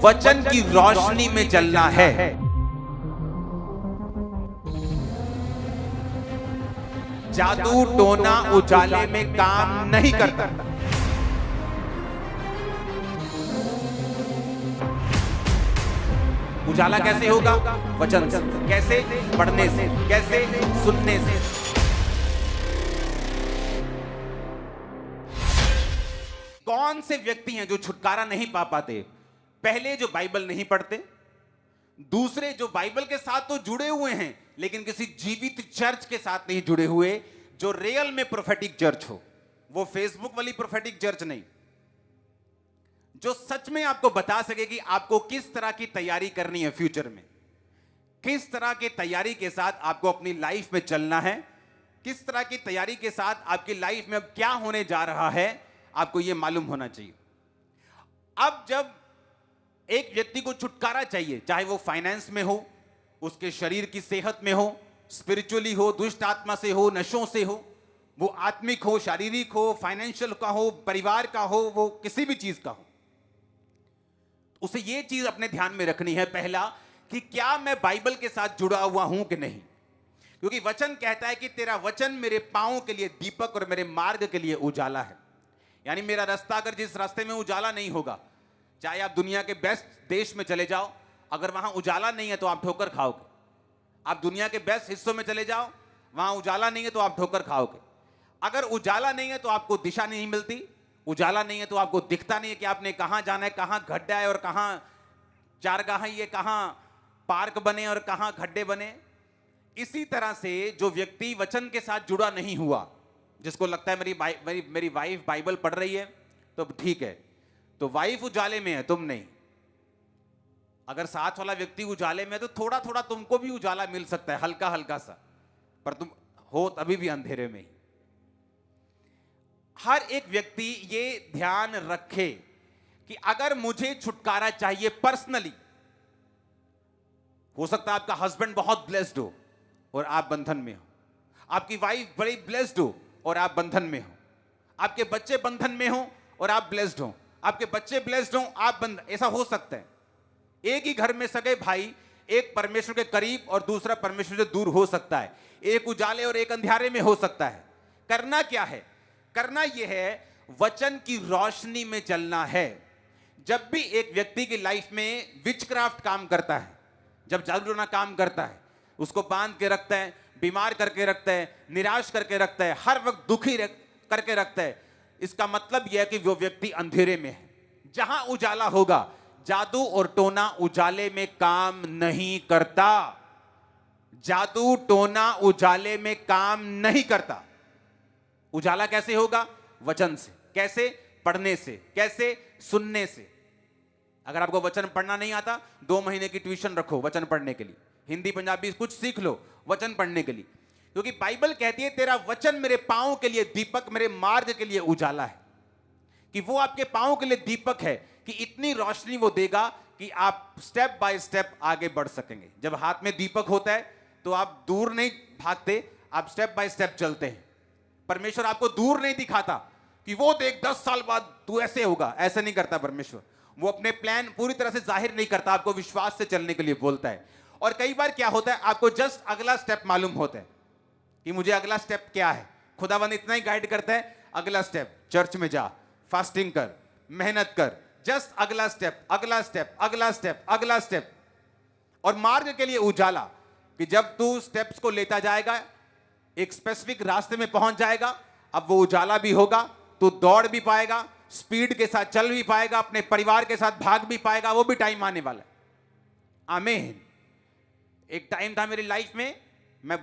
वचन की रोशनी में चलना है। जादू टोना उजाले में काम नहीं करता। उजाला कैसे होगा? वचन से। कैसे? पढ़ने से। कैसे? सुनने से। कौन से व्यक्ति हैं जो छुटकारा नहीं पा पाते? पहले जो बाइबल नहीं पढ़ते, दूसरे जो बाइबल के साथ तो जुड़े हुए हैं लेकिन किसी जीवित चर्च के साथ नहीं जुड़े हुए, जो रियल में प्रोफेटिक चर्च हो, वो फेसबुक वाली प्रोफेटिक चर्च नहीं, जो सच में आपको बता सके कि आपको किस तरह की तैयारी करनी है फ्यूचर में, किस तरह की तैयारी के साथ आपको अपनी लाइफ में चलना है, किस तरह की तैयारी के साथ आपकी लाइफ में अब क्या होने जा रहा है, आपको यह मालूम होना चाहिए। अब जब एक व्यक्ति को छुटकारा चाहिए, चाहे वो फाइनेंस में हो, उसके शरीर की सेहत में हो, स्पिरिचुअली हो, दुष्ट आत्मा से हो, नशों से हो, वो आत्मिक हो, शारीरिक हो, फाइनेंशियल का हो, परिवार का हो, वो किसी भी चीज का हो, उसे ये चीज अपने ध्यान में रखनी है पहला कि क्या मैं बाइबल के साथ जुड़ा हुआ हूं कि नहीं। क्योंकि वचन कहता है कि तेरा वचन मेरे पांव के लिए दीपक और मेरे मार्ग के लिए उजाला है। यानी मेरा रास्ता अगर जिस रास्ते में उजाला नहीं होगा, चाहे आप दुनिया के बेस्ट देश में चले जाओ, अगर वहां उजाला नहीं है तो आप ठोकर खाओगे। आप दुनिया के बेस्ट हिस्सों में चले जाओ, वहां उजाला नहीं है तो आप ठोकर खाओगे। अगर उजाला नहीं है तो आपको दिशा नहीं मिलती, उजाला नहीं है तो आपको दिखता नहीं है कि आपने कहां जाना है, कहां गड्ढा है और कहां चारगाह है, कहां पार्क बने और कहां गड्ढे बने। इसी तरह से जो व्यक्ति वचन के साथ जुड़ा नहीं हुआ, जिसको लगता है मेरी वाइफ बाइबल पढ़ रही है तो ठीक है, तो वाइफ उजाले में है, तुम नहीं। अगर साथ वाला व्यक्ति उजाले में है तो थोड़ा थोड़ा तुमको भी उजाला मिल सकता है, हल्का हल्का सा, पर तुम हो तभी भी अंधेरे में ही। हर एक व्यक्ति ये ध्यान रखे कि अगर मुझे छुटकारा चाहिए पर्सनली, हो सकता है आपका हस्बैंड बहुत ब्लेस्ड हो और आप बंधन में हो, आपकी वाइफ बड़ी ब्लेस्ड हो और आप बंधन में हो, आपके बच्चे बंधन में हो और आप ब्लेस्ड हो, आपके बच्चे ब्लेस्ड हो, आप बंधन, ऐसा हो सकता है। एक ही घर में सगे भाई, एक परमेश्वर के करीब और दूसरा परमेश्वर से दूर हो सकता है, एक उजाले और एक अंधेरे में हो सकता है। करना क्या है? करना यह है, वचन की रोशनी में चलना है। जब भी एक व्यक्ति की लाइफ में विचक्राफ्ट काम करता है, जब जादू टोना काम करता है, उसको बांध के रखता है, बीमार करके रखता है, निराश करके रखता है, हर वक्त दुखी करके रखता है, इसका मतलब यह है कि वो व्यक्ति अंधेरे में है। जहां उजाला होगा, जादू और टोना उजाले में काम नहीं करता। जादू टोना उजाले में काम नहीं करता। उजाला कैसे होगा? वचन से। कैसे? पढ़ने से। कैसे? सुनने से। अगर आपको वचन पढ़ना नहीं आता, 2 महीने की ट्यूशन रखो वचन पढ़ने के लिए, हिंदी पंजाबी कुछ सीख लो वचन पढ़ने के लिए। क्योंकि बाइबल कहती है तेरा वचन मेरे पांव के लिए दीपक, मेरे मार्ग के लिए उजाला है। कि वो आपके पांव के लिए दीपक है कि इतनी रोशनी वो देगा कि आप स्टेप बाय स्टेप आगे बढ़ सकेंगे। जब हाथ में दीपक होता है तो आप दूर नहीं भागते, आप स्टेप बाय स्टेप चलते हैं। परमेश्वर आपको दूर नहीं दिखाता कि वो देख 10 साल बाद तू ऐसे होगा, ऐसे नहीं करता परमेश्वर। वो अपने प्लान पूरी तरह से जाहिर नहीं करता, आपको विश्वास से चलने के लिए बोलता है। और कई बार क्या होता है, आपको जस्ट अगला स्टेप मालूम होता है कि मुझे अगला स्टेप क्या है। खुदावंद इतना ही गाइड करता है, अगला स्टेप चर्च में जा, फास्टिंग कर, मेहनत कर, जस्ट अगला स्टेप, अगला स्टेप, अगला स्टेप, अगला स्टेप। और मार्ग के लिए उजाला कि जब तू स्टेप्स को लेता जाएगा, एक स्पेसिफिक रास्ते में पहुंच जाएगा, अब वो उजाला भी होगा, तू दौड़ भी पाएगा, स्पीड के साथ चल भी पाएगा, अपने परिवार के साथ भाग भी पाएगा। वो भी टाइम आने वाला है। आमीन। एक टाइम था मेरी लाइफ में, मैं